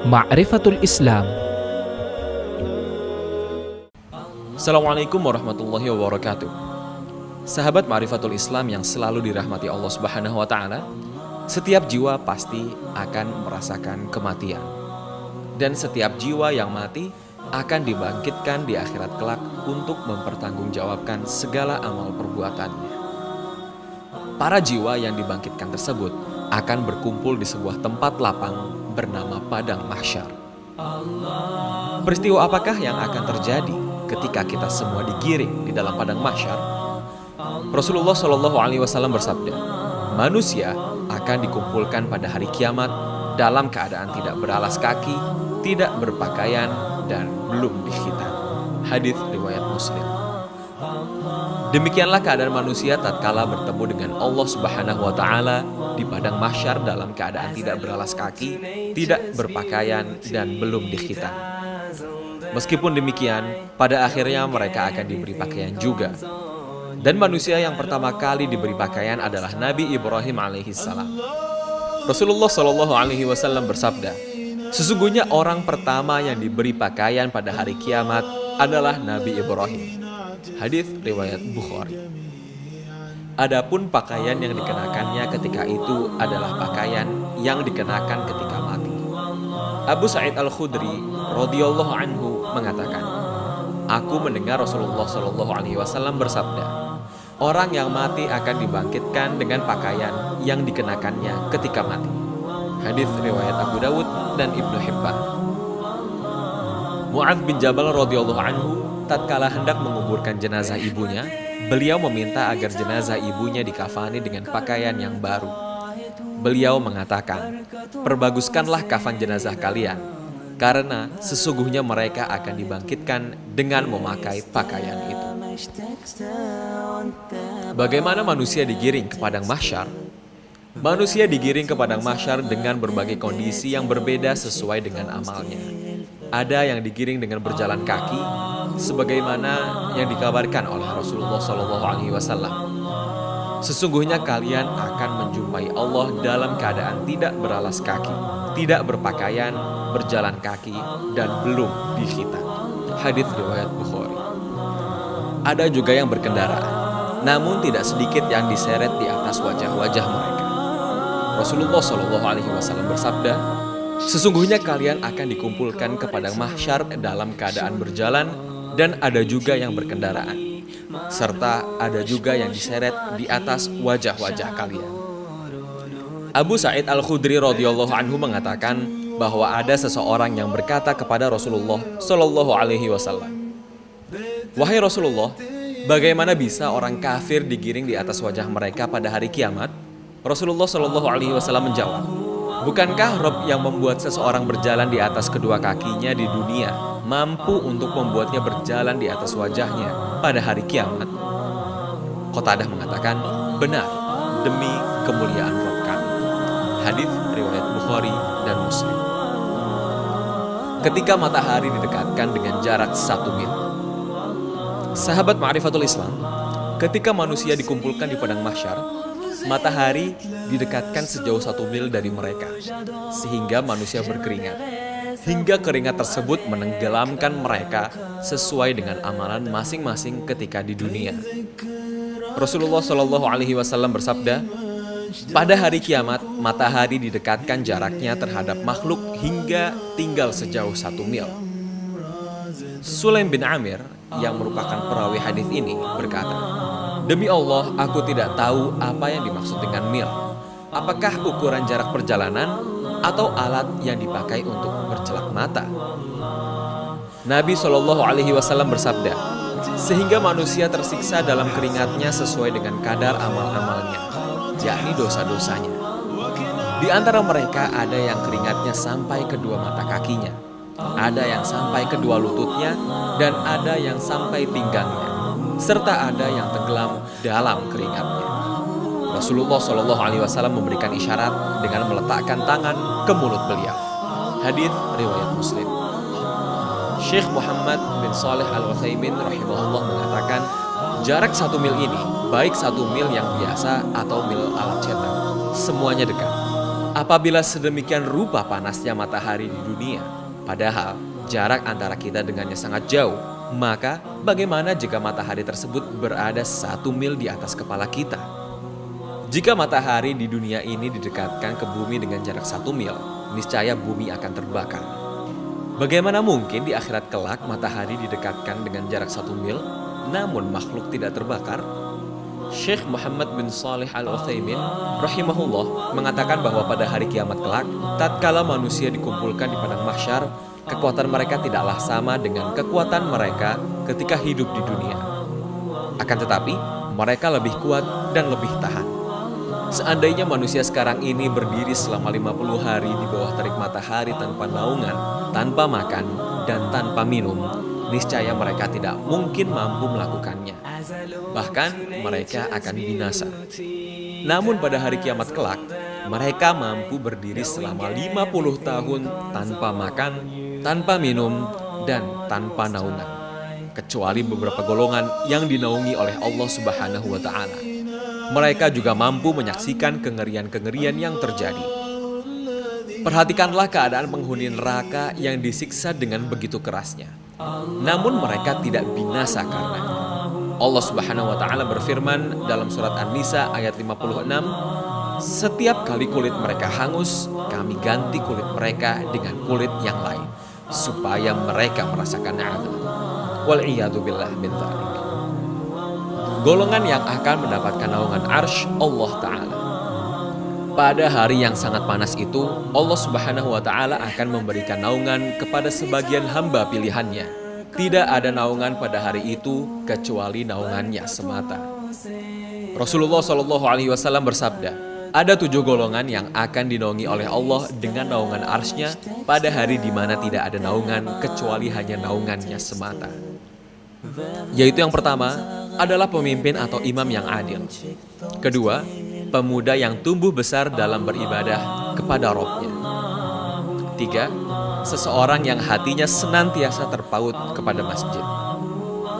Ma'rifatul Islam. Assalamualaikum warahmatullahi wabarakatuh. Sahabat Ma'rifatul Islam yang selalu dirahmati Allah Subhanahu wa taala, setiap jiwa pasti akan merasakan kematian. Dan setiap jiwa yang mati akan dibangkitkan di akhirat kelak untuk mempertanggungjawabkan segala amal perbuatannya. Para jiwa yang dibangkitkan tersebut akan berkumpul di sebuah tempat lapang bernama Padang Mahsyar. Peristiwa apakah yang akan terjadi ketika kita semua digiring di dalam Padang Mahsyar? Rasulullah Shallallahu Alaihi Wasallam bersabda, manusia akan dikumpulkan pada hari kiamat dalam keadaan tidak beralas kaki, tidak berpakaian, dan belum dikhitan. Hadits riwayat Muslim. Demikianlah keadaan manusia tatkala bertemu dengan Allah Subhanahu wa taala di padang mahsyar dalam keadaan tidak beralas kaki, tidak berpakaian, dan belum dikhitan. Meskipun demikian, pada akhirnya mereka akan diberi pakaian juga. Dan manusia yang pertama kali diberi pakaian adalah Nabi Ibrahim alaihissalam. Rasulullah Shallallahu alaihi wasallam bersabda, sesungguhnya orang pertama yang diberi pakaian pada hari kiamat adalah Nabi Ibrahim. Hadits riwayat Bukhari. Adapun pakaian yang dikenakannya ketika itu adalah pakaian yang dikenakan ketika mati. Abu Sa'id Al-Khudri radhiyallahu anhu mengatakan, aku mendengar Rasulullah Shallallahu alaihi wasallam bersabda, orang yang mati akan dibangkitkan dengan pakaian yang dikenakannya ketika mati. Hadits riwayat Abu Dawud dan Ibnu Hibban. Mu'adz bin Jabal radhiyallahu anhu tatkala hendak menguburkan jenazah ibunya, beliau meminta agar jenazah ibunya dikafani dengan pakaian yang baru. Beliau mengatakan, perbaguskanlah kafan jenazah kalian, karena sesungguhnya mereka akan dibangkitkan dengan memakai pakaian itu. Bagaimana manusia digiring ke padang mahsyar? Manusia digiring ke padang mahsyar dengan berbagai kondisi yang berbeda sesuai dengan amalnya. Ada yang digiring dengan berjalan kaki, sebagaimana yang dikabarkan oleh Rasulullah SAW. Sesungguhnya kalian akan menjumpai Allah dalam keadaan tidak beralas kaki, tidak berpakaian, berjalan kaki, dan belum dikhitan. Hadits riwayat Bukhari. Ada juga yang berkendara, namun tidak sedikit yang diseret di atas wajah-wajah mereka. Rasulullah SAW bersabda, sesungguhnya kalian akan dikumpulkan ke padang mahsyar dalam keadaan berjalan, dan ada juga yang berkendaraan, serta ada juga yang diseret di atas wajah-wajah kalian. Abu Sa'id Al-Khudri radhiyallahu anhu mengatakan bahwa ada seseorang yang berkata kepada Rasulullah Shallallahu alaihi wasallam, wahai Rasulullah, bagaimana bisa orang kafir digiring di atas wajah mereka pada hari kiamat? Rasulullah Shallallahu alaihi wasallam menjawab, bukankah Rabb yang membuat seseorang berjalan di atas kedua kakinya di dunia mampu untuk membuatnya berjalan di atas wajahnya pada hari kiamat? Qatadah mengatakan, benar, demi kemuliaan Rabb kami. Hadits riwayat Bukhari dan Muslim. Ketika matahari didekatkan dengan jarak 1 mil. Sahabat Ma'rifatul Islam, ketika manusia dikumpulkan di padang mahsyar, matahari didekatkan sejauh 1 mil dari mereka, sehingga manusia berkeringat, hingga keringat tersebut menenggelamkan mereka sesuai dengan amalan masing-masing ketika di dunia. Rasulullah Shallallahu alaihi wasallam bersabda, pada hari kiamat matahari didekatkan jaraknya terhadap makhluk hingga tinggal sejauh 1 mil. Sulaim bin Amir yang merupakan perawi hadis ini berkata, demi Allah, aku tidak tahu apa yang dimaksud dengan mil. Apakah ukuran jarak perjalanan atau alat yang dipakai untuk bercelak mata? Nabi Shallallahu alaihi wasallam bersabda, sehingga manusia tersiksa dalam keringatnya sesuai dengan kadar amal-amalnya, yakni dosa-dosanya. Di antara mereka ada yang keringatnya sampai kedua mata kakinya, ada yang sampai kedua lututnya, dan ada yang sampai pinggangnya, serta ada yang tenggelam dalam keringatnya. Rasulullah Shallallahu alaihi wasallam memberikan isyarat dengan meletakkan tangan ke mulut beliau. Hadits riwayat Muslim. Syekh Muhammad bin Shalih Al-Utsaimin rahimahullah mengatakan, jarak 1 mil ini, baik 1 mil yang biasa atau mil alat cetak, semuanya dekat. Apabila sedemikian rupa panasnya matahari di dunia, padahal jarak antara kita dengannya sangat jauh, maka bagaimana jika matahari tersebut berada 1 mil di atas kepala kita? Jika matahari di dunia ini didekatkan ke bumi dengan jarak 1 mil, niscaya bumi akan terbakar. Bagaimana mungkin di akhirat kelak matahari didekatkan dengan jarak 1 mil, namun makhluk tidak terbakar? Syekh Muhammad bin Shalih Al-Utsaimin rahimahullah mengatakan bahwa pada hari kiamat kelak, tatkala manusia dikumpulkan di padang mahsyar, kekuatan mereka tidaklah sama dengan kekuatan mereka ketika hidup di dunia. Akan tetapi, mereka lebih kuat dan lebih tahan. Seandainya manusia sekarang ini berdiri selama 50 hari di bawah terik matahari tanpa naungan, tanpa makan, dan tanpa minum, niscaya mereka tidak mungkin mampu melakukannya. Bahkan mereka akan binasa. Namun pada hari kiamat kelak, mereka mampu berdiri selama 50 tahun tanpa makan, tanpa minum, dan tanpa naungan. Kecuali beberapa golongan yang dinaungi oleh Allah Subhanahu wa Ta'ala. Mereka juga mampu menyaksikan kengerian-kengerian yang terjadi. Perhatikanlah keadaan penghuni neraka yang disiksa dengan begitu kerasnya. Namun mereka tidak binasa karenanya. Allah Subhanahu wa Ta'ala berfirman dalam surat An-Nisa ayat 56, "Setiap kali kulit mereka hangus, kami ganti kulit mereka dengan kulit yang lain, supaya mereka merasakan azab." Wal-iyadu billah min dzalik. Golongan yang akan mendapatkan naungan arsy Allah Ta'ala. Pada hari yang sangat panas itu, Allah Subhanahu wa Ta'ala akan memberikan naungan kepada sebagian hamba pilihannya. Tidak ada naungan pada hari itu kecuali naungannya semata. Rasulullah SAW bersabda, ada 7 golongan yang akan dinaungi oleh Allah dengan naungan arsy-Nya pada hari di mana tidak ada naungan kecuali hanya naungannya semata. Yaitu yang pertama adalah pemimpin atau imam yang adil. Kedua, pemuda yang tumbuh besar dalam beribadah kepada Rabb-Nya. 3, seseorang yang hatinya senantiasa terpaut kepada masjid.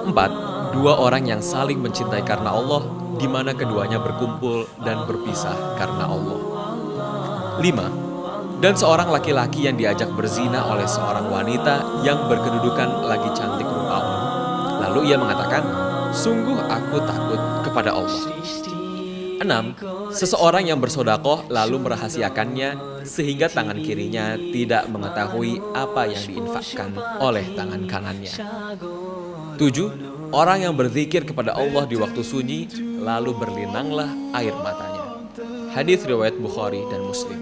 4, 2 orang yang saling mencintai karena Allah, di mana keduanya berkumpul dan berpisah karena Allah. 5, dan seorang laki-laki yang diajak berzina oleh seorang wanita yang berkedudukan lagi cantik rupawan. Lalu ia mengatakan, sungguh aku takut kepada Allah. 6, seseorang yang bersedekah lalu merahasiakannya sehingga tangan kirinya tidak mengetahui apa yang diinfakkan oleh tangan kanannya. 7, orang yang berzikir kepada Allah di waktu sunyi lalu berlinanglah air matanya. Hadis riwayat Bukhari dan Muslim.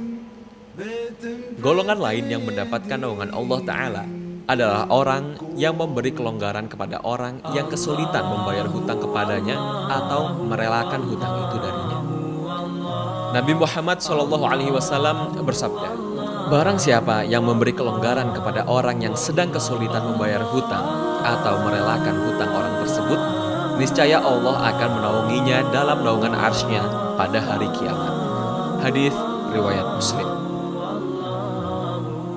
Golongan lain yang mendapatkan naungan Allah Ta'ala adalah orang yang memberi kelonggaran kepada orang yang kesulitan membayar hutang kepadanya atau merelakan hutang itu darinya. Nabi Muhammad SAW bersabda, barang siapa yang memberi kelonggaran kepada orang yang sedang kesulitan membayar hutang atau merelakan hutang orang tersebut, niscaya Allah akan menaunginya dalam naungan arsy-Nya pada hari kiamat. Hadis riwayat Muslim.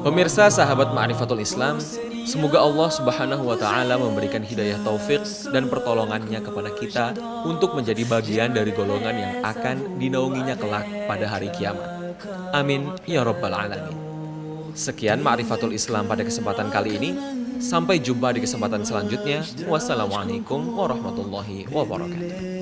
Pemirsa sahabat Ma'rifatul Islam, semoga Allah Subhanahu wa Ta'ala memberikan hidayah taufik dan pertolongannya kepada kita untuk menjadi bagian dari golongan yang akan dinaunginya kelak pada hari kiamat. Amin ya rabbal alamin. Sekian Ma'rifatul Islam pada kesempatan kali ini. Sampai jumpa di kesempatan selanjutnya. Wassalamualaikum warahmatullahi wabarakatuh.